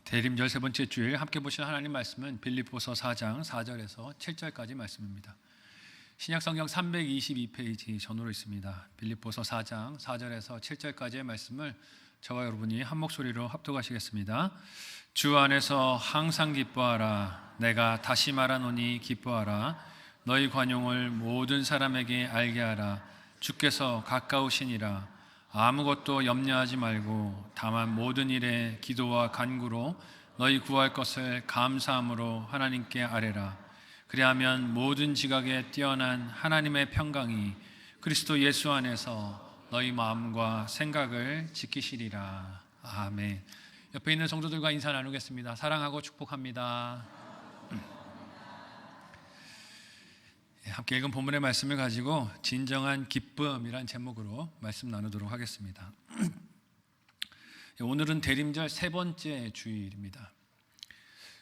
대림절 세 번째 주일 함께 보실 하나님 말씀은 빌립보서 4장 4절에서 7절까지 말씀입니다. 신약성경 322페이지 전후로 있습니다. 빌립보서 4장 4절에서 7절까지의 말씀을 저와 여러분이 한 목소리로 합독하시겠습니다. 주 안에서 항상 기뻐하라. 내가 다시 말하노니 기뻐하라. 너희 관용을 모든 사람에게 알게 하라. 주께서 가까우시니라. 아무것도 염려하지 말고 다만 모든 일에 기도와 간구로 너희 구할 것을 감사함으로 하나님께 아뢰라. 그리하면 모든 지각에 뛰어난 하나님의 평강이 그리스도 예수 안에서 너희 마음과 생각을 지키시리라. 아멘. 옆에 있는 성도들과 인사 나누겠습니다. 사랑하고 축복합니다. 함께 읽은 본문의 말씀을 가지고 진정한 기쁨이란 제목으로 말씀 나누도록 하겠습니다. 오늘은 대림절 세 번째 주일입니다.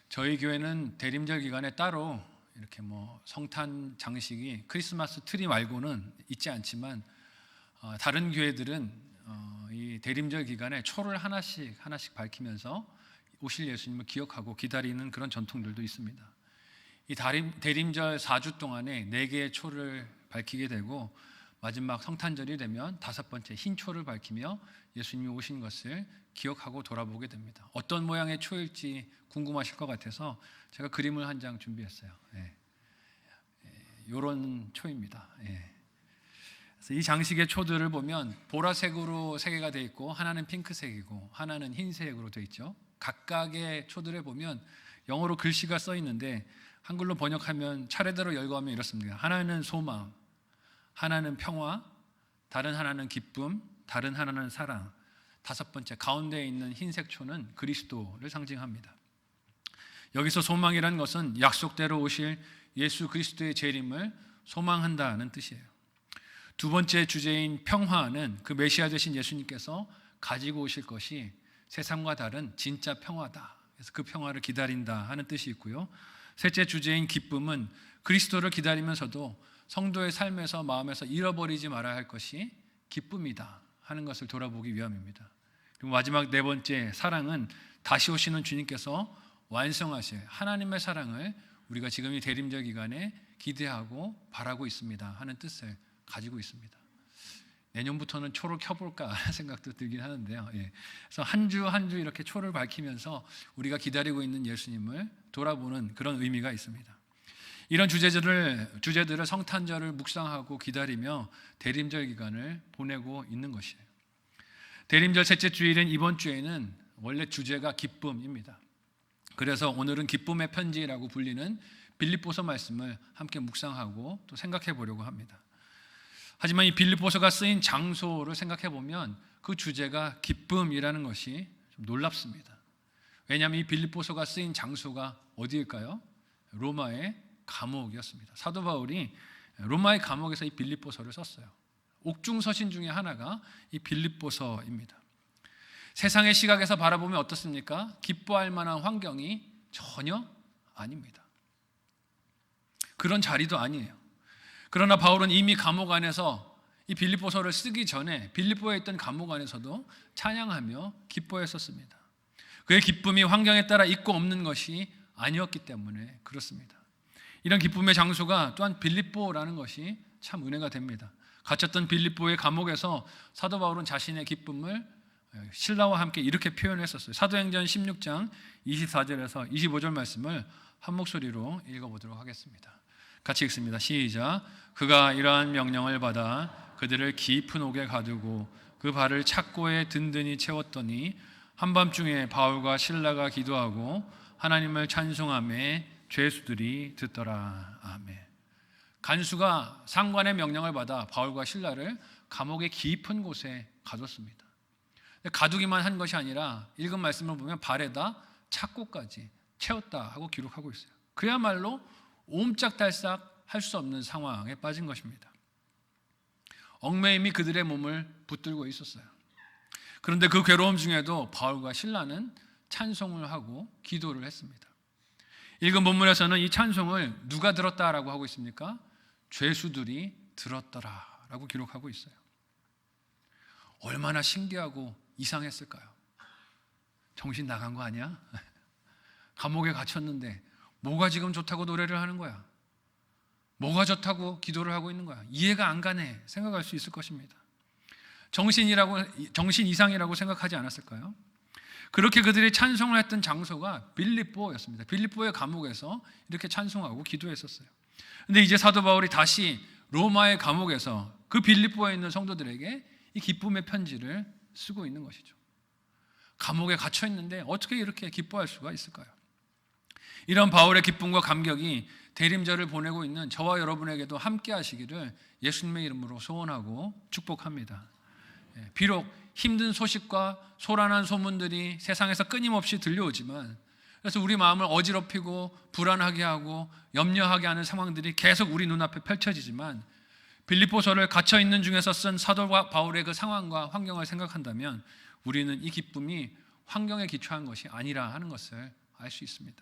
저희 교회는 대림절 기간에 따로 이렇게 성탄 장식이 크리스마스 트리 말고는 있지 않지만 다른 교회들은 이 대림절 기간에 초를 하나씩 밝히면서 오실 예수님을 기억하고 기다리는 그런 전통들도 있습니다. 이 대림절 4주 동안에 4개의 초를 밝히게 되고 마지막 성탄절이 되면 5번째 흰 초를 밝히며 예수님이 오신 것을 기억하고 돌아보게 됩니다. 어떤 모양의 초일지 궁금하실 것 같아서 제가 그림을 한 장 준비했어요. 이런 초입니다. 그래서 이 장식의 초들을 보면 보라색으로 3개가 되어 있고 하나는 핑크색이고 하나는 흰색으로 되어 있죠. 각각의 초들에 보면 영어로 글씨가 써 있는데 한글로 번역하면 차례대로 열거하면 이렇습니다. 하나는 소망, 하나는 평화, 다른 하나는 기쁨, 다른 하나는 사랑, 5번째 가운데에 있는 흰색 초는 그리스도를 상징합니다. 여기서 소망이라는 것은 약속대로 오실 예수 그리스도의 재림을 소망한다는 뜻이에요. 2번째 주제인 평화는 그 메시아 되신 예수님께서 가지고 오실 것이 세상과 다른 진짜 평화다. 그래서 그 평화를 기다린다 하는 뜻이 있고요. 셋째 주제인 기쁨은 그리스도를 기다리면서도 성도의 삶에서 마음에서 잃어버리지 말아야 할 것이 기쁨이다 하는 것을 돌아보기 위함입니다. 그리고 마지막 4번째 사랑은 다시 오시는 주님께서 완성하실 하나님의 사랑을 우리가 지금 이 대림절 기간에 기대하고 바라고 있습니다 하는 뜻을 가지고 있습니다. 내년부터는 초를 켜볼까 생각도 들긴 하는데요. 그래서 한 주 한 주 이렇게 초를 밝히면서 우리가 기다리고 있는 예수님을 돌아보는 그런 의미가 있습니다. 이런 주제들을 성탄절을 묵상하고 기다리며 대림절 기간을 보내고 있는 것이에요. 대림절 셋째 주일인 이번 주에는 원래 주제가 기쁨입니다. 그래서 오늘은 기쁨의 편지라고 불리는 빌립보서 말씀을 함께 묵상하고 또 생각해 보려고 합니다. 하지만 이 빌립보서가 쓰인 장소를 생각해 보면 그 주제가 기쁨이라는 것이 좀 놀랍습니다. 왜냐하면 이 빌립보서가 쓰인 장소가 어디일까요? 로마의 감옥이었습니다. 사도 바울이 로마의 감옥에서 이 빌립보서를 썼어요. 옥중서신 중에 하나가 이 빌립보서입니다. 세상의 시각에서 바라보면 어떻습니까? 기뻐할 만한 환경이 전혀 아닙니다. 그런 자리도 아니에요. 그러나 바울은 이미 감옥 안에서 이 빌립보서를 쓰기 전에 빌립보에 있던 감옥 안에서도 찬양하며 기뻐했었습니다. 그의 기쁨이 환경에 따라 있고 없는 것이 아니었기 때문에 그렇습니다. 이런 기쁨의 장소가 또한 빌립보라는 것이 참 은혜가 됩니다. 갇혔던 빌립보의 감옥에서 사도 바울은 자신의 기쁨을 신라와 함께 이렇게 표현했었어요. 사도행전 16장 24절에서 25절 말씀을 한 목소리로 읽어보도록 하겠습니다. 같이 읽습니다. 시작. 그가 이러한 명령을 받아 그들을 깊은 옥에 가두고 그 발을 착고에 든든히 채웠더니 한밤중에 바울과 실라가 기도하고 하나님을 찬송하며 죄수들이 듣더라. 아멘. 간수가 상관의 명령을 받아 바울과 실라를 감옥의 깊은 곳에 가뒀습니다. 가두기만 한 것이 아니라 읽은 말씀을 보면 발에다 착고까지 채웠다 하고 기록하고 있어요. 그야말로 옴짝달싹 할 수 없는 상황에 빠진 것입니다. 얽매임이 그들의 몸을 붙들고 있었어요. 그런데 그 괴로움 중에도 바울과 실라는 찬송을 하고 기도를 했습니다. 읽은 본문에서는 이 찬송을 누가 들었다라고 하고 있습니까? 죄수들이 들었더라라고 기록하고 있어요. 얼마나 신기하고 이상했을까요? 정신 나간 거 아니야? 감옥에 gat혔는데 뭐가 지금 좋다고 노래를 하는 거야? 뭐가 좋다고 기도를 하고 있는 거야? 이해가 안 가네 생각할 수 있을 것입니다. 정신 이상이라고 생각하지 않았을까요? 그렇게 그들이 찬송을 했던 장소가 빌립보였습니다. 빌립보의 감옥에서 이렇게 찬송하고 기도했었어요. 근데 이제 사도 바울이 다시 로마의 감옥에서 그 빌립보에 있는 성도들에게 이 기쁨의 편지를 쓰고 있는 것이죠. 감옥에 갇혀 있는데 어떻게 이렇게 기뻐할 수가 있을까요? 이런 바울의 기쁨과 감격이 대림절을 보내고 있는 저와 여러분에게도 함께 하시기를 예수님의 이름으로 소원하고 축복합니다. 비록 힘든 소식과 소란한 소문들이 세상에서 끊임없이 들려오지만, 그래서 우리 마음을 어지럽히고 불안하게 하고 염려하게 하는 상황들이 계속 우리 눈앞에 펼쳐지지만, 빌립보서를 갇혀있는 중에서 쓴 사도 바울의 그 상황과 환경을 생각한다면 우리는 이 기쁨이 환경에 기초한 것이 아니라 하는 것을 알 수 있습니다.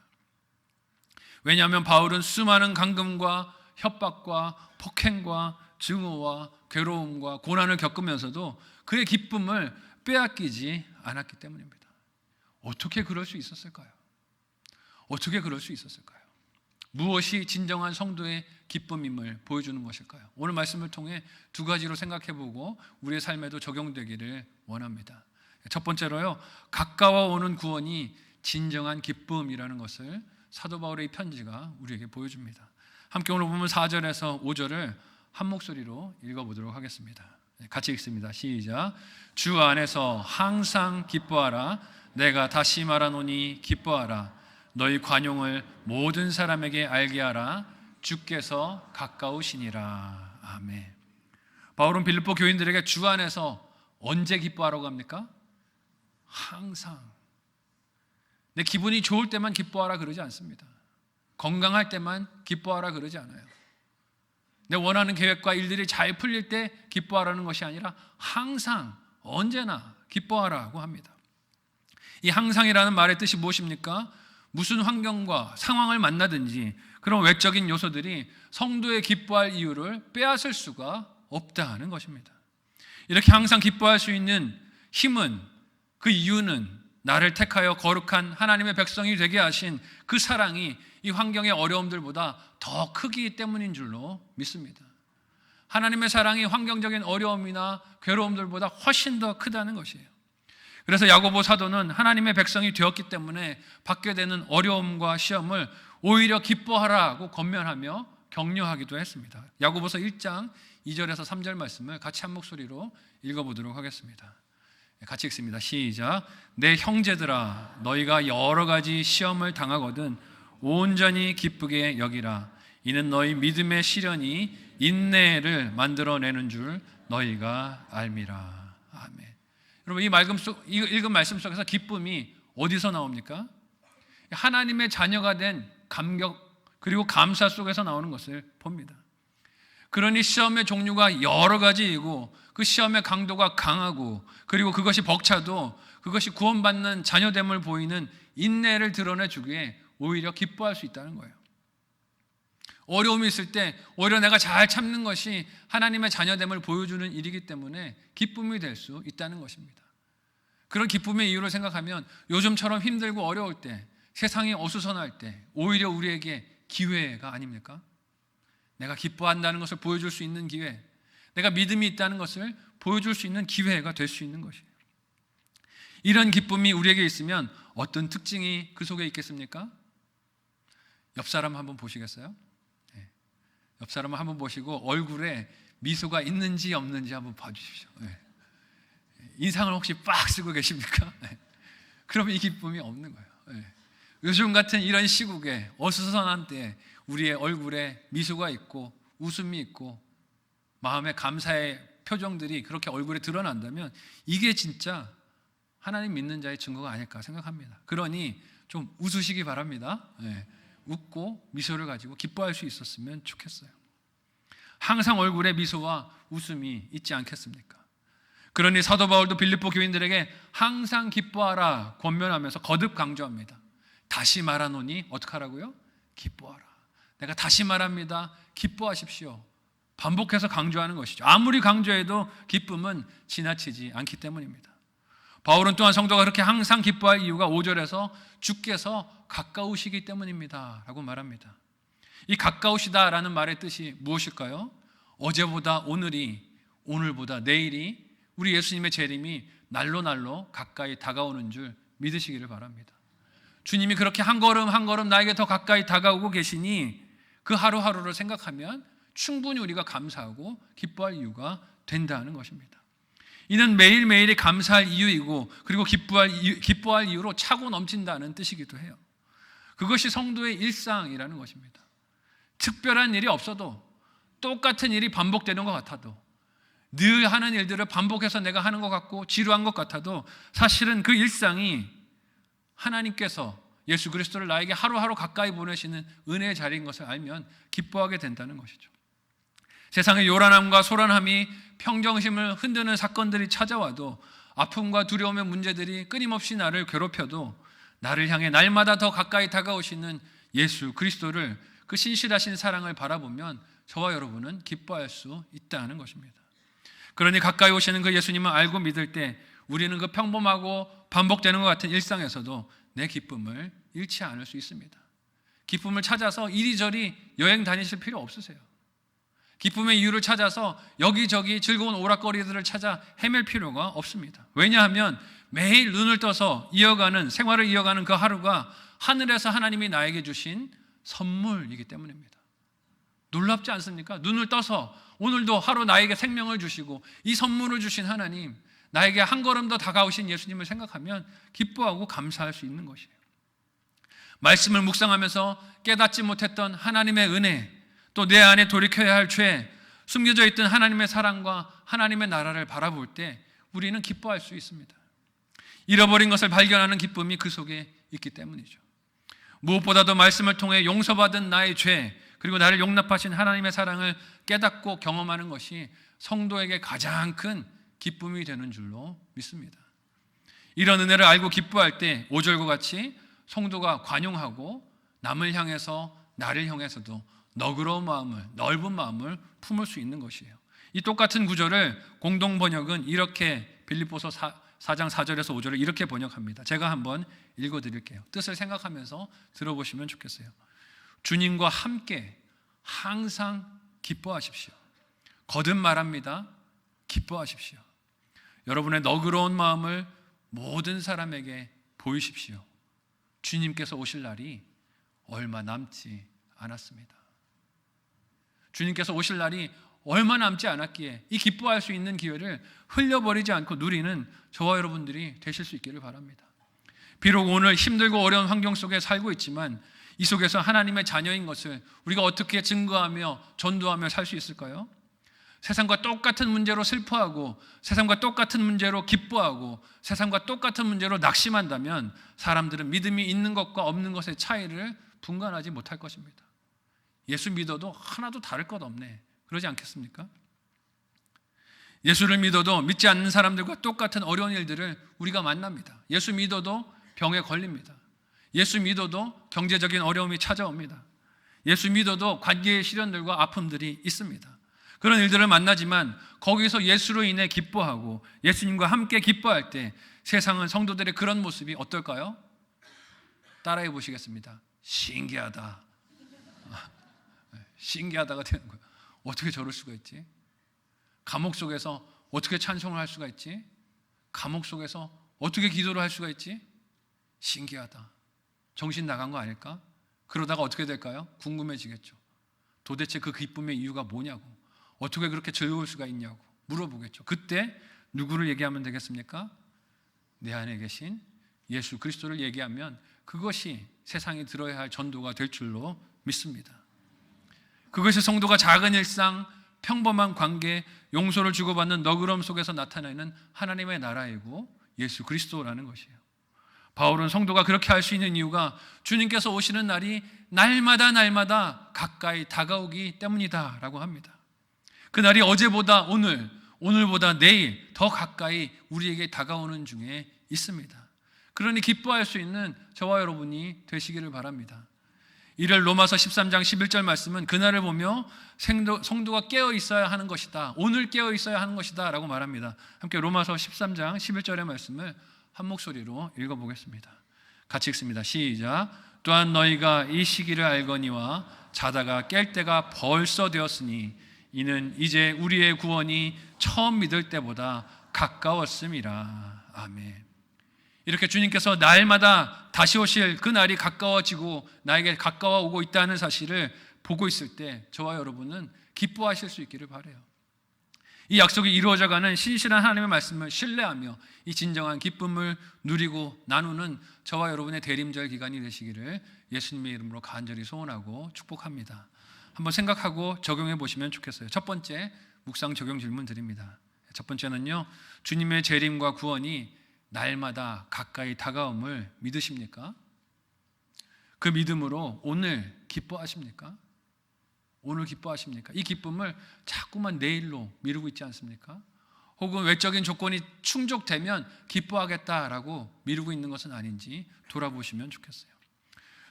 왜냐하면 바울은 수많은 감금과 협박과 폭행과 증오와 괴로움과 고난을 겪으면서도 그의 기쁨을 빼앗기지 않았기 때문입니다. 어떻게 그럴 수 있었을까요? 어떻게 그럴 수 있었을까요? 무엇이 진정한 성도의 기쁨임을 보여주는 것일까요? 오늘 말씀을 통해 두 가지로 생각해보고 우리의 삶에도 적용되기를 원합니다. 첫 번째로요, 가까워오는 구원이 진정한 기쁨이라는 것을 사도 바울의 이 편지가 우리에게 보여줍니다. 함께 오늘 보면 4절에서 5절을 한 목소리로 읽어보도록 하겠습니다. 같이 읽습니다. 시작. 주 안에서 항상 기뻐하라. 내가 다시 말하노니 기뻐하라. 너희 관용을 모든 사람에게 알게 하라. 주께서 가까우시니라. 아멘. 바울은 빌립보 교인들에게 주 안에서 언제 기뻐하라고 합니까? 항상. 내 기분이 좋을 때만 기뻐하라 그러지 않습니다. 건강할 때만 기뻐하라 그러지 않아요. 내 원하는 계획과 일들이 잘 풀릴 때 기뻐하라는 것이 아니라 항상 언제나 기뻐하라고 합니다. 이 항상이라는 말의 뜻이 무엇입니까? 무슨 환경과 상황을 만나든지 그런 외적인 요소들이 성도의 기뻐할 이유를 빼앗을 수가 없다는 것입니다. 이렇게 항상 기뻐할 수 있는 힘은, 그 이유는 나를 택하여 거룩한 하나님의 백성이 되게 하신 그 사랑이 이 환경의 어려움들보다 더 크기 때문인 줄로 믿습니다. 하나님의 사랑이 환경적인 어려움이나 괴로움들보다 훨씬 더 크다는 것이에요. 그래서 야고보 사도는 하나님의 백성이 되었기 때문에 받게 되는 어려움과 시험을 오히려 기뻐하라고 권면하며 격려하기도 했습니다. 야고보서 1장 2절에서 3절 말씀을 같이 한 목소리로 읽어보도록 하겠습니다. 같이 읽습니다. 시작. 내 형제들아, 너희가 여러 가지 시험을 당하거든 온전히 기쁘게 여기라. 이는 너희 믿음의 시련이 인내를 만들어내는 줄 너희가 알미라. 아멘. 여러분, 이 읽은 말씀 속에서 기쁨이 어디서 나옵니까? 하나님의 자녀가 된 감격 그리고 감사 속에서 나오는 것을 봅니다. 그러니 시험의 종류가 여러 가지이고 그 시험의 강도가 강하고 그리고 그것이 벅차도 그것이 구원받는 자녀됨을 보이는 인내를 드러내주기에 오히려 기뻐할 수 있다는 거예요. 어려움이 있을 때 오히려 내가 잘 참는 것이 하나님의 자녀됨을 보여주는 일이기 때문에 기쁨이 될 수 있다는 것입니다. 그런 기쁨의 이유를 생각하면 요즘처럼 힘들고 어려울 때, 세상이 어수선할 때 오히려 우리에게 기회가 아닙니까? 내가 기뻐한다는 것을 보여줄 수 있는 기회, 내가 믿음이 있다는 것을 보여줄 수 있는 기회가 될 수 있는 것이에요. 이런 기쁨이 우리에게 있으면 어떤 특징이 그 속에 있겠습니까? 옆 사람 한번 보시겠어요? 네. 옆 사람 한번 보시고 얼굴에 미소가 있는지 없는지 한번 봐주십시오. 네. 인상을 혹시 빡 쓰고 계십니까? 네. 그러면 이 기쁨이 없는 거예요. 네. 요즘 같은 이런 시국에 어수선한 때 우리의 얼굴에 미소가 있고 웃음이 있고 마음의 감사의 표정들이 그렇게 얼굴에 드러난다면 이게 진짜 하나님 믿는 자의 증거가 아닐까 생각합니다. 그러니 좀 웃으시기 바랍니다. 네. 웃고 미소를 가지고 기뻐할 수 있었으면 좋겠어요. 항상 얼굴에 미소와 웃음이 있지 않겠습니까? 그러니 사도 바울도 빌립보 교인들에게 항상 기뻐하라 권면하면서 거듭 강조합니다. 다시 말하노니 어떻게 하라고요? 기뻐하라. 내가 다시 말합니다. 기뻐하십시오. 반복해서 강조하는 것이죠. 아무리 강조해도 기쁨은 지나치지 않기 때문입니다. 바울은 또한 성도가 그렇게 항상 기뻐할 이유가 5절에서 주께서 가까우시기 때문입니다 라고 말합니다. 이 가까우시다라는 말의 뜻이 무엇일까요? 어제보다 오늘이, 오늘보다 내일이 우리 예수님의 재림이 날로 날로 가까이 다가오는 줄 믿으시기를 바랍니다. 주님이 그렇게 한 걸음 한 걸음 나에게 더 가까이 다가오고 계시니 그 하루하루를 생각하면 충분히 우리가 감사하고 기뻐할 이유가 된다는 것입니다. 이는 매일매일이 감사할 이유이고 그리고 기뻐할 이유로 차고 넘친다는 뜻이기도 해요. 그것이 성도의 일상이라는 것입니다. 특별한 일이 없어도 똑같은 일이 반복되는 것 같아도 늘 하는 일들을 반복해서 내가 하는 것 같고 지루한 것 같아도 사실은 그 일상이 하나님께서 예수 그리스도를 나에게 하루하루 가까이 보내시는 은혜의 자리인 것을 알면 기뻐하게 된다는 것이죠. 세상의 요란함과 소란함이 평정심을 흔드는 사건들이 찾아와도 아픔과 두려움의 문제들이 끊임없이 나를 괴롭혀도 나를 향해 날마다 더 가까이 다가오시는 예수 그리스도를 그 신실하신 사랑을 바라보면 저와 여러분은 기뻐할 수 있다는 것입니다. 그러니 가까이 오시는 그 예수님을 알고 믿을 때 우리는 그 평범하고 반복되는 것 같은 일상에서도 내 기쁨을 잃지 않을 수 있습니다. 기쁨을 찾아서 이리저리 여행 다니실 필요 없으세요. 기쁨의 이유를 찾아서 여기저기 즐거운 오락거리들을 찾아 헤맬 필요가 없습니다. 왜냐하면 매일 눈을 떠서 생활을 이어가는 그 하루가 하늘에서 하나님이 나에게 주신 선물이기 때문입니다. 놀랍지 않습니까? 눈을 떠서 오늘도 하루 나에게 생명을 주시고 이 선물을 주신 하나님, 나에게 한 걸음 더 다가오신 예수님을 생각하면 기뻐하고 감사할 수 있는 것이에요. 말씀을 묵상하면서 깨닫지 못했던 하나님의 은혜, 또 내 안에 돌이켜야 할 죄, 숨겨져 있던 하나님의 사랑과 하나님의 나라를 바라볼 때 우리는 기뻐할 수 있습니다. 잃어버린 것을 발견하는 기쁨이 그 속에 있기 때문이죠. 무엇보다도 말씀을 통해 용서받은 나의 죄, 그리고 나를 용납하신 하나님의 사랑을 깨닫고 경험하는 것이 성도에게 가장 큰 기쁨이 되는 줄로 믿습니다. 이런 은혜를 알고 기뻐할 때 5절과 같이 성도가 관용하고 남을 향해서 나를 향해서도 너그러운 마음을, 넓은 마음을 품을 수 있는 것이에요. 이 똑같은 구절을 공동 번역은 이렇게 빌립보서 4장 4절에서 5절을 이렇게 번역합니다. 제가 한번 읽어드릴게요. 뜻을 생각하면서 들어보시면 좋겠어요. 주님과 함께 항상 기뻐하십시오. 거듭 말합니다. 기뻐하십시오. 여러분의 너그러운 마음을 모든 사람에게 보이십시오. 주님께서 오실 날이 얼마 남지 않았습니다. 주님께서 오실 날이 얼마 남지 않았기에 이 기뻐할 수 있는 기회를 흘려버리지 않고 누리는 저와 여러분들이 되실 수 있기를 바랍니다. 비록 오늘 힘들고 어려운 환경 속에 살고 있지만 이 속에서 하나님의 자녀인 것을 우리가 어떻게 증거하며 전도하며 살 수 있을까요? 세상과 똑같은 문제로 슬퍼하고 세상과 똑같은 문제로 기뻐하고 세상과 똑같은 문제로 낙심한다면 사람들은 믿음이 있는 것과 없는 것의 차이를 분간하지 못할 것입니다. 예수 믿어도 하나도 다를 것 없네, 그러지 않겠습니까? 예수를 믿어도 믿지 않는 사람들과 똑같은 어려운 일들을 우리가 만납니다. 예수 믿어도 병에 걸립니다. 예수 믿어도 경제적인 어려움이 찾아옵니다. 예수 믿어도 관계의 시련들과 아픔들이 있습니다. 그런 일들을 만나지만 거기서 예수로 인해 기뻐하고 예수님과 함께 기뻐할 때 세상은 성도들의 그런 모습이 어떨까요? 따라해 보시겠습니다. 신기하다. 신기하다가 되는 거예요. 어떻게 저럴 수가 있지? 감옥 속에서 어떻게 찬송을 할 수가 있지? 감옥 속에서 어떻게 기도를 할 수가 있지? 신기하다. 정신 나간 거 아닐까? 그러다가 어떻게 될까요? 궁금해지겠죠. 도대체 그 기쁨의 이유가 뭐냐고, 어떻게 그렇게 즐거울 수가 있냐고 물어보겠죠. 그때 누구를 얘기하면 되겠습니까? 내 안에 계신 예수 그리스도를 얘기하면 그것이 세상이 들어야 할 전도가 될 줄로 믿습니다. 그것이 성도가 작은 일상, 평범한 관계, 용서를 주고받는 너그러움 속에서 나타내는 하나님의 나라이고 예수 그리스도라는 것이에요. 바울은 성도가 그렇게 할 수 있는 이유가 주님께서 오시는 날이 날마다 가까이 다가오기 때문이다 라고 합니다. 그 날이 어제보다 오늘, 오늘보다 내일 더 가까이 우리에게 다가오는 중에 있습니다. 그러니 기뻐할 수 있는 저와 여러분이 되시기를 바랍니다. 이를 로마서 13장 11절 말씀은 그날을 보며 성도가 깨어 있어야 하는 것이다, 오늘 깨어 있어야 하는 것이다 라고 말합니다. 함께 로마서 13장 11절의 말씀을 한 목소리로 읽어보겠습니다. 같이 읽습니다. 시작. 또한 너희가 이 시기를 알거니와 자다가 깰 때가 벌써 되었으니 이는 이제 우리의 구원이 처음 믿을 때보다 가까웠음이라. 아멘. 이렇게 주님께서 날마다 다시 오실 그 날이 가까워지고 나에게 가까워 오고 있다는 사실을 보고 있을 때 저와 여러분은 기뻐하실 수 있기를 바라요. 이 약속이 이루어져가는 신실한 하나님의 말씀을 신뢰하며 이 진정한 기쁨을 누리고 나누는 저와 여러분의 대림절 기간이 되시기를 예수님의 이름으로 간절히 소원하고 축복합니다. 한번 생각하고 적용해 보시면 좋겠어요. 첫 번째 묵상 적용 질문 드립니다. 첫 번째는요, 주님의 재림과 구원이 날마다 가까이 다가옴을 믿으십니까? 그 믿음으로 오늘 기뻐하십니까? 오늘 기뻐하십니까? 이 기쁨을 자꾸만 내일로 미루고 있지 않습니까? 혹은 외적인 조건이 충족되면 기뻐하겠다라고 미루고 있는 것은 아닌지 돌아보시면 좋겠어요.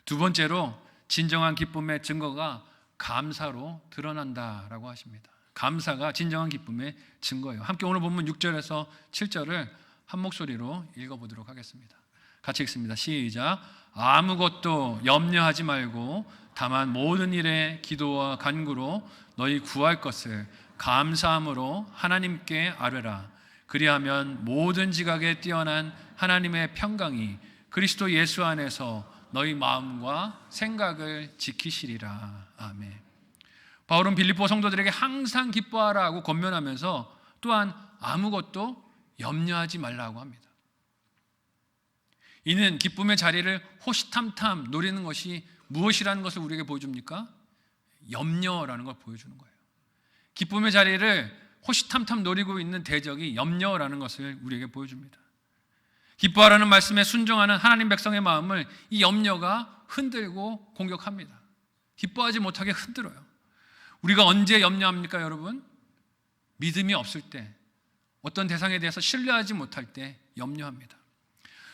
두 번째로 진정한 기쁨의 증거가 감사로 드러난다라고 하십니다. 감사가 진정한 기쁨의 증거예요. 함께 오늘 본문 6절에서 7절을 한 목소리로 읽어보도록 하겠습니다. 같이 읽습니다. 시작. 아무것도 염려하지 말고 다만 모든 일에 기도와 간구로 너희 구할 것을 감사함으로 하나님께 아뢰라. 그리하면 모든 지각에 뛰어난 하나님의 평강이 그리스도 예수 안에서 너희 마음과 생각을 지키시리라. 아멘. 바울은 빌립보 성도들에게 항상 기뻐하라고 권면하면서 또한 아무것도 염려하지 말라고 합니다. 이는 기쁨의 자리를 호시탐탐 노리는 것이 무엇이라는 것을 우리에게 보여줍니까? 염려라는 걸 보여주는 거예요. 기쁨의 자리를 호시탐탐 노리고 있는 대적이 염려라는 것을 우리에게 보여줍니다. 기뻐하라는 말씀에 순종하는 하나님 백성의 마음을 이 염려가 흔들고 공격합니다. 기뻐하지 못하게 흔들어요. 우리가 언제 염려합니까, 여러분? 믿음이 없을 때, 어떤 대상에 대해서 신뢰하지 못할 때 염려합니다.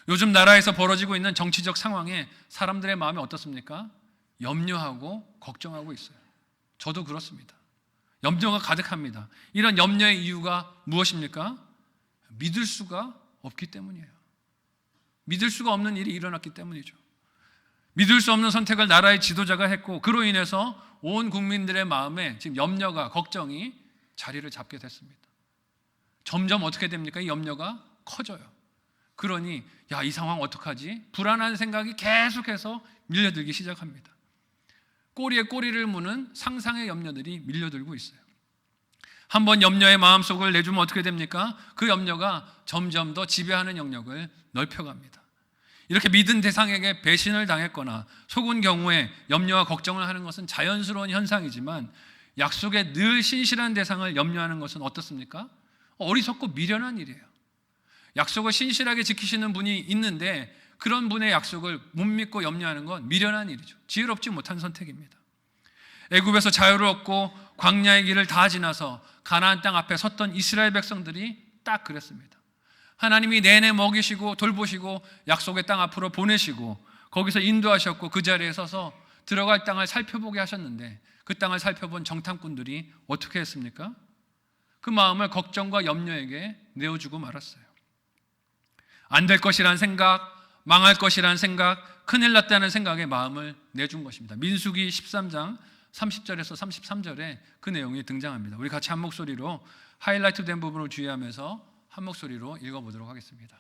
요즘 나라에서 벌어지고 있는 정치적 상황에 사람들의 마음이 어떻습니까? 염려하고 걱정하고 있어요. 저도 그렇습니다. 염려가 가득합니다. 이런 염려의 이유가 무엇입니까? 믿을 수가 없기 때문이에요. 믿을 수가 없는 일이 일어났기 때문이죠. 믿을 수 없는 선택을 나라의 지도자가 했고 그로 인해서 온 국민들의 마음에 지금 염려가, 걱정이 자리를 잡게 됐습니다. 점점 어떻게 됩니까? 이 염려가 커져요. 그러니 이 상황 어떡하지? 불안한 생각이 계속해서 밀려들기 시작합니다. 꼬리에 꼬리를 무는 상상의 염려들이 밀려들고 있어요. 한번 염려의 마음속을 내주면 어떻게 됩니까? 그 염려가 점점 더 지배하는 영역을 넓혀갑니다. 이렇게 믿은 대상에게 배신을 당했거나 속은 경우에 염려와 걱정을 하는 것은 자연스러운 현상이지만 약속에 늘 신실한 대상을 염려하는 것은 어떻습니까? 어리석고 미련한 일이에요. 약속을 신실하게 지키시는 분이 있는데 그런 분의 약속을 못 믿고 염려하는 건 미련한 일이죠. 지혜롭지 못한 선택입니다. 애굽에서 자유를 얻고 광야의 길을 다 지나서 가나안 땅 앞에 섰던 이스라엘 백성들이 딱 그랬습니다. 하나님이 내내 먹이시고 돌보시고 약속의 땅 앞으로 보내시고 거기서 인도하셨고 그 자리에 서서 들어갈 땅을 살펴보게 하셨는데 그 땅을 살펴본 정탐꾼들이 어떻게 했습니까? 그 마음을 걱정과 염려에게 내어주고 말았어요. 안 될 것이란 생각, 망할 것이란 생각, 큰일 났다는 생각에 마음을 내준 것입니다. 민수기 13장 30절에서 33절에 그 내용이 등장합니다. 우리 같이 한 목소리로 하이라이트 된 부분을 주의하면서 한 목소리로 읽어보도록 하겠습니다.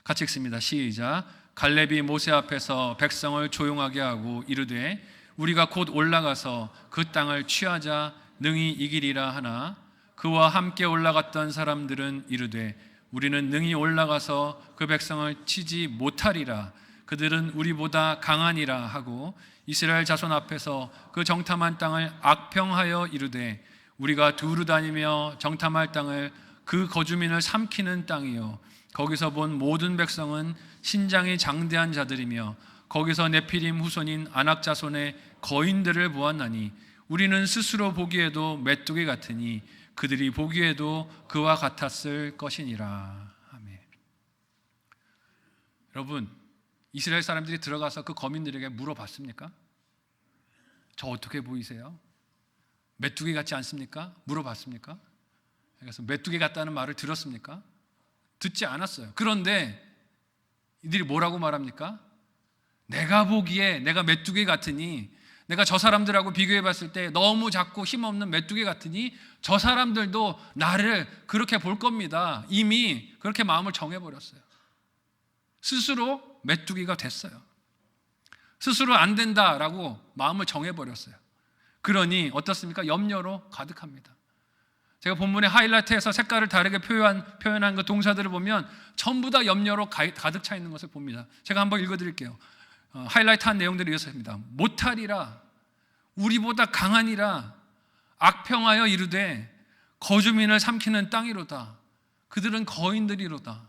같이 읽습니다. 시작. 갈렙이 모세 앞에서 백성을 조용하게 하고 이르되 우리가 곧 올라가서 그 땅을 취하자 능히 이기리라 하나 그와 함께 올라갔던 사람들은 이르되 우리는 능히 올라가서 그 백성을 치지 못하리라. 그들은 우리보다 강하니라 하고 이스라엘 자손 앞에서 그 정탐한 땅을 악평하여 이르되 우리가 두루 다니며 정탐할 땅을 그 거주민을 삼키는 땅이요 거기서 본 모든 백성은 신장이 장대한 자들이며 거기서 네피림 후손인 아낙 자손의 거인들을 보았나니 우리는 스스로 보기에도 메뚜기 같으니 그들이 보기에도 그와 같았을 것이니라. 아멘. 여러분, 이스라엘 사람들이 들어가서 그 거민들에게 물어봤습니까? 저 어떻게 보이세요? 메뚜기 같지 않습니까? 물어봤습니까? 그래서 메뚜기 같다는 말을 들었습니까? 듣지 않았어요. 그런데 이들이 뭐라고 말합니까? 내가 보기에 내가 메뚜기 같으니, 내가 저 사람들하고 비교해 봤을 때 너무 작고 힘없는 메뚜기 같으니 저 사람들도 나를 그렇게 볼 겁니다. 이미 그렇게 마음을 정해버렸어요. 스스로 메뚜기가 됐어요. 스스로 안 된다라고 마음을 정해버렸어요. 그러니 어떻습니까? 염려로 가득합니다. 제가 본문의 하이라이트에서 색깔을 다르게 표현한 그 동사들을 보면 전부 다 염려로 가득 차 있는 것을 봅니다. 제가 한번 읽어드릴게요. 하이라이트한 내용들이 이렇습니다. 못하리라, 우리보다 강하니라, 악평하여 이르되 거주민을 삼키는 땅이로다. 그들은 거인들이로다.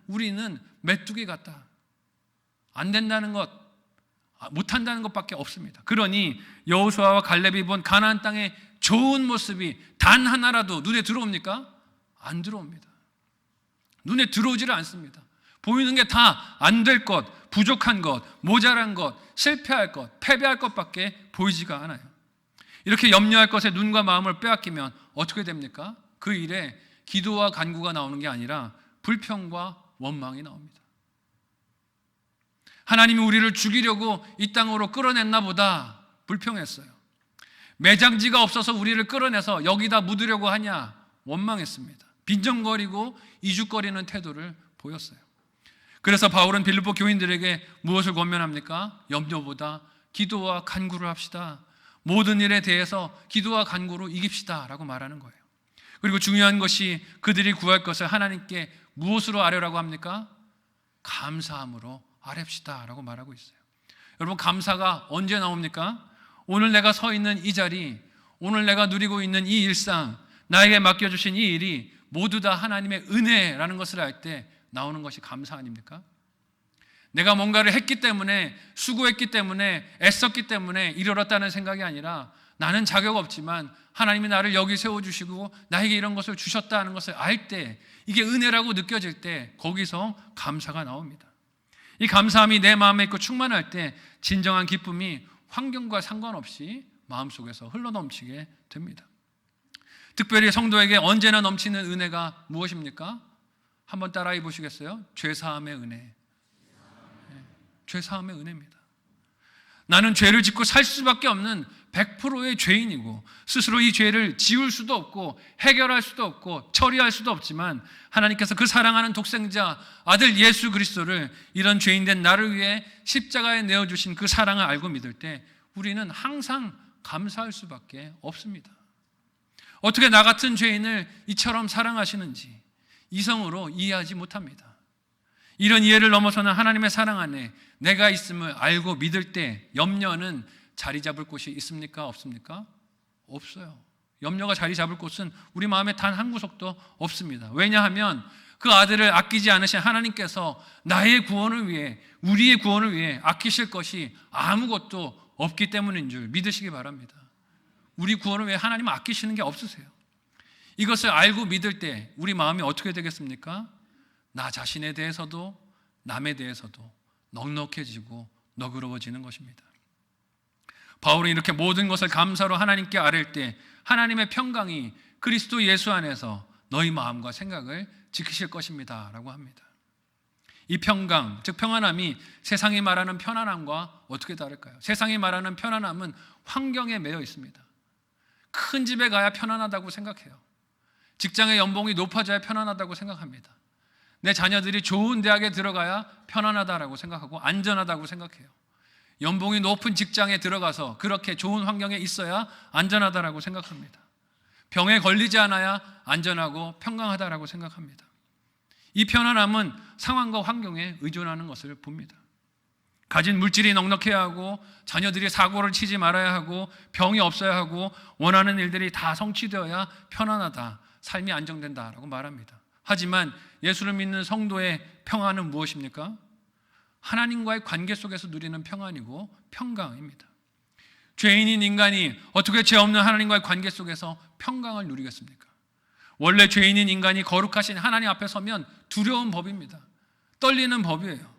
우리는 메뚜기 같다. 안 된다는 것, 못한다는 것밖에 없습니다. 그러니 여호수아와 갈렙이 본 가나안 땅의 좋은 모습이 단 하나라도 눈에 들어옵니까? 안 들어옵니다. 눈에 들어오지를 않습니다. 보이는 게 다 안 될 것, 부족한 것, 모자란 것, 실패할 것, 패배할 것밖에 보이지가 않아요. 이렇게 염려할 것에 눈과 마음을 빼앗기면 어떻게 됩니까? 그 일에 기도와 간구가 나오는 게 아니라 불평과 원망이 나옵니다. 하나님이 우리를 죽이려고 이 땅으로 끌어냈나 보다 불평했어요. 매장지가 없어서 우리를 끌어내서 여기다 묻으려고 하냐 원망했습니다. 빈정거리고 이죽거리는 태도를 보였어요. 그래서 바울은 빌립보 교인들에게 무엇을 권면합니까? 염려보다 기도와 간구를 합시다. 모든 일에 대해서 기도와 간구로 이깁시다 라고 말하는 거예요. 그리고 중요한 것이 그들이 구할 것을 하나님께 무엇으로 아뢰라고 합니까? 감사함으로 아뢰시다 라고 말하고 있어요. 여러분, 감사가 언제 나옵니까? 오늘 내가 서 있는 이 자리, 오늘 내가 누리고 있는 이 일상, 나에게 맡겨주신 이 일이 모두 다 하나님의 은혜라는 것을 알 때 나오는 것이 감사 아닙니까? 내가 뭔가를 했기 때문에, 수고했기 때문에, 애썼기 때문에 이르렀다는 생각이 아니라 나는 자격 없지만 하나님이 나를 여기 세워주시고 나에게 이런 것을 주셨다는 것을 알 때, 이게 은혜라고 느껴질 때 거기서 감사가 나옵니다. 이 감사함이 내 마음에 있고 충만할 때 진정한 기쁨이 환경과 상관없이 마음속에서 흘러넘치게 됩니다. 특별히 성도에게 언제나 넘치는 은혜가 무엇입니까? 한번 따라해 보시겠어요? 죄사함의 은혜. 죄사함의 은혜입니다. 나는 죄를 짓고 살 수밖에 없는 100%의 죄인이고 스스로 이 죄를 지울 수도 없고 해결할 수도 없고 처리할 수도 없지만 하나님께서 그 사랑하는 독생자 아들 예수 그리스도를 이런 죄인된 나를 위해 십자가에 내어주신 그 사랑을 알고 믿을 때 우리는 항상 감사할 수밖에 없습니다. 어떻게 나 같은 죄인을 이처럼 사랑하시는지 이성으로 이해하지 못합니다. 이런 이해를 넘어서는 하나님의 사랑 안에 내가 있음을 알고 믿을 때 염려는 자리 잡을 곳이 있습니까? 없습니까? 없어요. 염려가 자리 잡을 곳은 우리 마음에 단 한 구석도 없습니다. 왜냐하면 그 아들을 아끼지 않으신 하나님께서 나의 구원을 위해, 우리의 구원을 위해 아끼실 것이 아무것도 없기 때문인 줄 믿으시기 바랍니다. 우리 구원을 위해 하나님은 아끼시는 게 없으세요. 이것을 알고 믿을 때 우리 마음이 어떻게 되겠습니까? 나 자신에 대해서도 남에 대해서도 넉넉해지고 너그러워지는 것입니다. 바울은 이렇게 모든 것을 감사로 하나님께 아뢰 때 하나님의 평강이 그리스도 예수 안에서 너희 마음과 생각을 지키실 것입니다 라고 합니다. 이 평강, 즉 평안함이 세상이 말하는 편안함과 어떻게 다를까요? 세상이 말하는 편안함은 환경에 매여 있습니다. 큰 집에 가야 편안하다고 생각해요. 직장의 연봉이 높아져야 편안하다고 생각합니다. 내 자녀들이 좋은 대학에 들어가야 편안하다고 생각하고 안전하다고 생각해요. 연봉이 높은 직장에 들어가서 그렇게 좋은 환경에 있어야 안전하다고 생각합니다. 병에 걸리지 않아야 안전하고 평강하다고 생각합니다. 이 편안함은 상황과 환경에 의존하는 것을 봅니다. 가진 물질이 넉넉해야 하고 자녀들이 사고를 치지 말아야 하고 병이 없어야 하고 원하는 일들이 다 성취되어야 편안하다, 삶이 안정된다라고 말합니다. 하지만 예수를 믿는 성도의 평안은 무엇입니까? 하나님과의 관계 속에서 누리는 평안이고 평강입니다. 죄인인 인간이 어떻게 죄 없는 하나님과의 관계 속에서 평강을 누리겠습니까? 원래 죄인인 인간이 거룩하신 하나님 앞에 서면 두려운 법입니다. 떨리는 법이에요.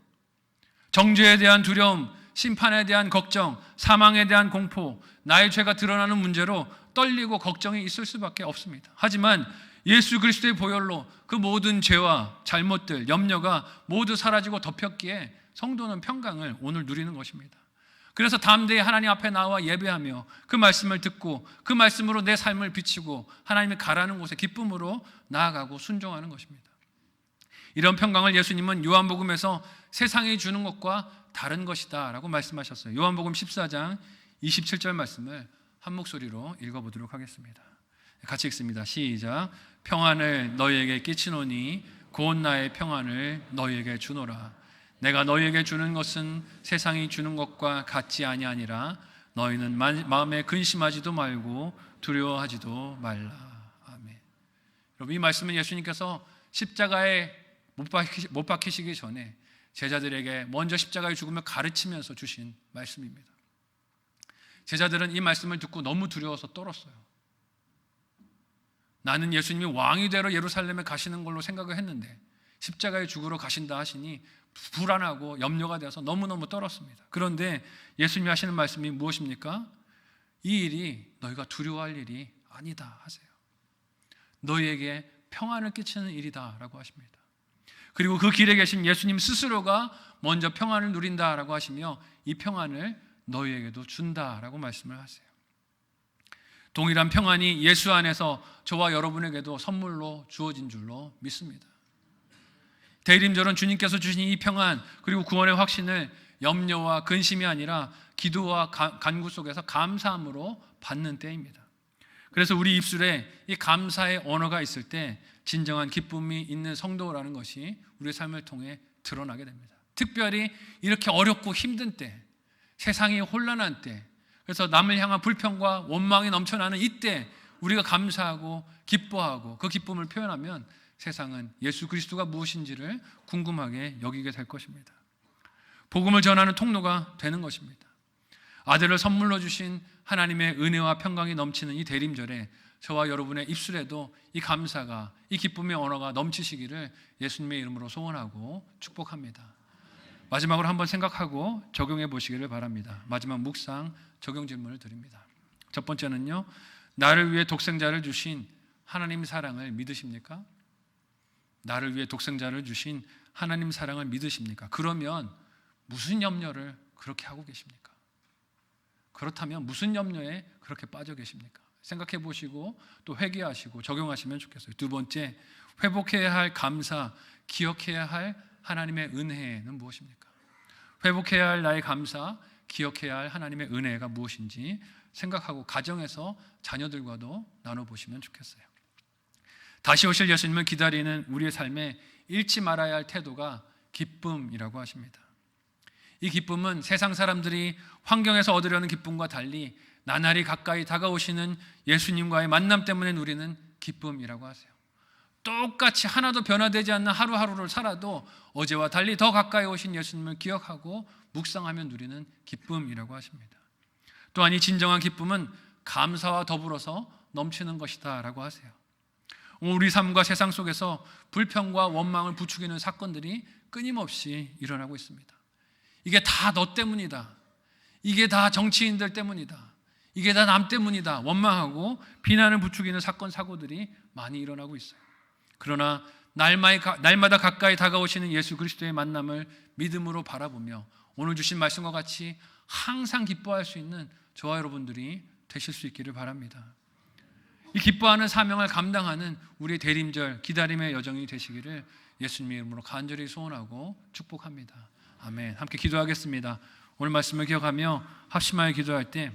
정죄에 대한 두려움, 심판에 대한 걱정, 사망에 대한 공포, 나의 죄가 드러나는 문제로 떨리고 걱정이 있을 수밖에 없습니다. 하지만 예수 그리스도의 보혈로 그 모든 죄와 잘못들, 염려가 모두 사라지고 덮였기에 성도는 평강을 오늘 누리는 것입니다. 그래서 담대히 하나님 앞에 나와 예배하며 그 말씀을 듣고 그 말씀으로 내 삶을 비치고 하나님이 가라는 곳에 기쁨으로 나아가고 순종하는 것입니다. 이런 평강을 예수님은 요한복음에서 세상이 주는 것과 다른 것이다 라고 말씀하셨어요. 요한복음 14장 27절 말씀을 한 목소리로 읽어보도록 하겠습니다. 같이 읽습니다. 시작. 평안을 너희에게 끼치노니 곧 나의 평안을 너희에게 주노라. 내가 너희에게 주는 것은 세상이 주는 것과 같지 아니하니라. 너희는 마음에 근심하지도 말고 두려워하지도 말라. 아멘. 여러분, 이 말씀은 예수님께서 십자가에 못 박히시기 전에 제자들에게 먼저 십자가의 죽음을 가르치면서 주신 말씀입니다. 제자들은 이 말씀을 듣고 너무 두려워서 떨었어요. 나는 예수님이 왕이 되러 예루살렘에 가시는 걸로 생각을 했는데 십자가에 죽으러 가신다 하시니 불안하고 염려가 되어서 너무너무 떨었습니다. 그런데 예수님이 하시는 말씀이 무엇입니까? 이 일이 너희가 두려워할 일이 아니다 하세요. 너희에게 평안을 끼치는 일이다 라고 하십니다. 그리고 그 길에 계신 예수님 스스로가 먼저 평안을 누린다라고 하시며 이 평안을 너희에게도 준다라고 말씀을 하세요. 동일한 평안이 예수 안에서 저와 여러분에게도 선물로 주어진 줄로 믿습니다. 대림절은 주님께서 주신 이 평안 그리고 구원의 확신을 염려와 근심이 아니라 기도와 간구 속에서 감사함으로 받는 때입니다. 그래서 우리 입술에 이 감사의 언어가 있을 때 진정한 기쁨이 있는 성도라는 것이 우리의 삶을 통해 드러나게 됩니다. 특별히 이렇게 어렵고 힘든 때, 세상이 혼란한 때, 그래서 남을 향한 불평과 원망이 넘쳐나는 이때 우리가 감사하고 기뻐하고 그 기쁨을 표현하면 세상은 예수 그리스도가 무엇인지를 궁금하게 여기게 될 것입니다. 복음을 전하는 통로가 되는 것입니다. 아들을 선물로 주신 하나님의 은혜와 평강이 넘치는 이 대림절에 저와 여러분의 입술에도 이 감사가, 이 기쁨의 언어가 넘치시기를 예수님의 이름으로 소원하고 축복합니다. 마지막으로 한번 생각하고 적용해 보시기를 바랍니다. 마지막 묵상 적용 질문을 드립니다. 첫 번째는요, 나를 위해 독생자를 주신 하나님 사랑을 믿으십니까? 나를 위해 독생자를 주신 하나님 사랑을 믿으십니까? 그러면 무슨 염려를 그렇게 하고 계십니까? 그렇다면 무슨 염려에 그렇게 빠져 계십니까? 생각해 보시고 또 회개하시고 적용하시면 좋겠어요. 두 번째, 회복해야 할 감사, 기억해야 할 하나님의 은혜는 무엇입니까? 회복해야 할 나의 감사, 기억해야 할 하나님의 은혜가 무엇인지 생각하고 가정에서 자녀들과도 나눠보시면 좋겠어요. 다시 오실 예수님을 기다리는 우리의 삶에 잃지 말아야 할 태도가 기쁨이라고 하십니다. 이 기쁨은 세상 사람들이 환경에서 얻으려는 기쁨과 달리 나날이 가까이 다가오시는 예수님과의 만남 때문에 누리는 기쁨이라고 하세요. 똑같이 하나도 변화되지 않는 하루하루를 살아도 어제와 달리 더 가까이 오신 예수님을 기억하고 묵상하며 누리는 기쁨이라고 하십니다. 또한 이 진정한 기쁨은 감사와 더불어서 넘치는 것이다 라고 하세요. 우리 삶과 세상 속에서 불평과 원망을 부추기는 사건들이 끊임없이 일어나고 있습니다. 이게 다 너 때문이다. 이게 다 정치인들 때문이다. 이게 다 남 때문이다. 원망하고 비난을 부추기는 사건, 사고들이 많이 일어나고 있어요. 그러나 날마다 가까이 다가오시는 예수 그리스도의 만남을 믿음으로 바라보며 오늘 주신 말씀과 같이 항상 기뻐할 수 있는 저와 여러분들이 되실 수 있기를 바랍니다. 이 기뻐하는 사명을 감당하는 우리의 대림절 기다림의 여정이 되시기를 예수님의 이름으로 간절히 소원하고 축복합니다. 아멘. 함께 기도하겠습니다. 오늘 말씀을 기억하며 합심하여 기도할 때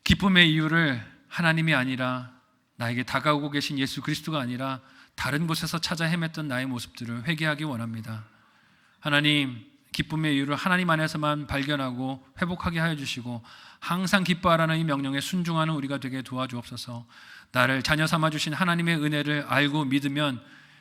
기쁨의 이유를 하나님이 아니라 나에게 다가오고 계신 예수 그리스도가 아니라 다른 곳에서 찾아 헤맸던 나의 모습들을 회개하기 원합니다. 하나님, 기쁨의 이유를 하나님 안에서만 발견하고 회복하게 하여 주시고 항상 기뻐하라는 이 명령에 순종하는 우리가 되게 도와주옵소서. 나를 자녀 삼아 주신 하나님의 은혜를 알고 믿으면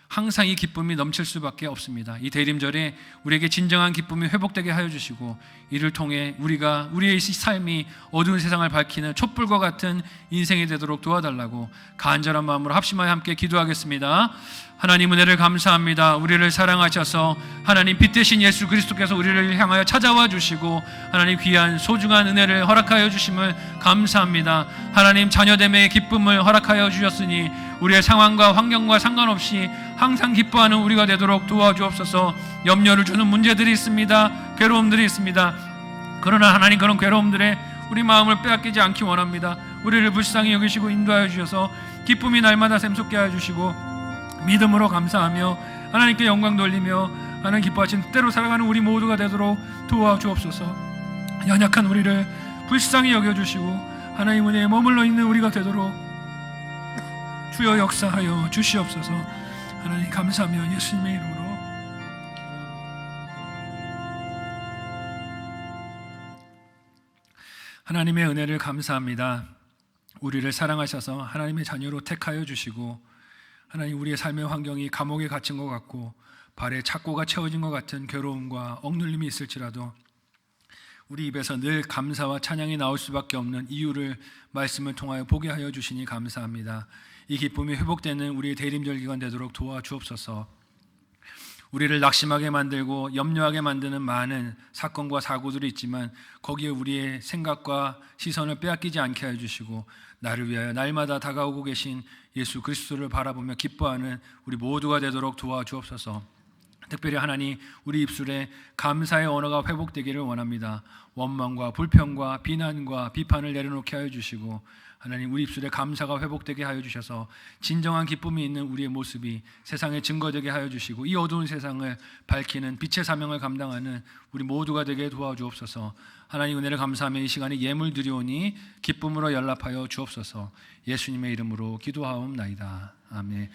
항상 이 기쁨이 넘칠 수밖에 없습니다. 이 대림절에 우리에게 진정한 기쁨이 회복되게 하여 주시고 이를 통해 우리의 삶이 어두운 세상을 밝히는 촛불과 같은 인생이 되도록 도와달라고 간절한 마음으로 합심하여 함께 기도하겠습니다. 하나님 은혜를 감사합니다. 우리를 사랑하셔서 하나님 빛 대신 예수 그리스도께서 우리를 향하여 찾아와 주시고 하나님 귀한 소중한 은혜를 허락하여 주심을 감사합니다. 하나님 자녀됨의 기쁨을 허락하여 주셨으니 우리의 상황과 환경과 상관없이 항상 기뻐하는 우리가 되도록 도와주옵소서. 염려를 주는 문제들이 있습니다. 괴로움들이 있습니다. 그러나 하나님 그런 괴로움들에 우리 마음을 빼앗기지 않기 원합니다. 우리를 불쌍히 여기시고 인도하여 주셔서 기쁨이 날마다 샘솟게 하여 주시고 믿음으로 감사하며 하나님께 영광 돌리며 하나님 기뻐하신 뜻대로 살아가는 우리 모두가 되도록 도와주옵소서. 연약한 우리를 불쌍히 여겨주시고 하나님 은혜에 머물러 있는 우리가 되도록 주여 역사하여 주시옵소서. 하나님 감사하며 예수님의 이름으로 하나님의 은혜를 감사합니다. 우리를 사랑하셔서 하나님의 자녀로 택하여 주시고 하나님 우리의 삶의 환경이 감옥에 갇힌 것 같고 발에 착고가 채워진 것 같은 괴로움과 억눌림이 있을지라도 우리 입에서 늘 감사와 찬양이 나올 수밖에 없는 이유를 말씀을 통하여 보게 하여 주시니 감사합니다. 이 기쁨이 회복되는 우리의 대림절 기간 되도록 도와주옵소서. 우리를 낙심하게 만들고 염려하게 만드는 많은 사건과 사고들이 있지만 거기에 우리의 생각과 시선을 빼앗기지 않게 해주시고 나를 위하여 날마다 다가오고 계신 예수 그리스도를 바라보며 기뻐하는 우리 모두가 되도록 도와주옵소서. 특별히 하나님 우리 입술에 감사의 언어가 회복되기를 원합니다. 원망과 불평과 비난과 비판을 내려놓게 하여 주시고 하나님 우리 입술에 감사가 회복되게 하여 주셔서 진정한 기쁨이 있는 우리의 모습이 세상에 증거되게 하여 주시고 이 어두운 세상을 밝히는 빛의 사명을 감당하는 우리 모두가 되게 도와주옵소서. 하나님 은혜를 감사하며 이 시간에 예물 드리오니 기쁨으로 연락하여 주옵소서. 예수님의 이름으로 기도하옵나이다. 아멘.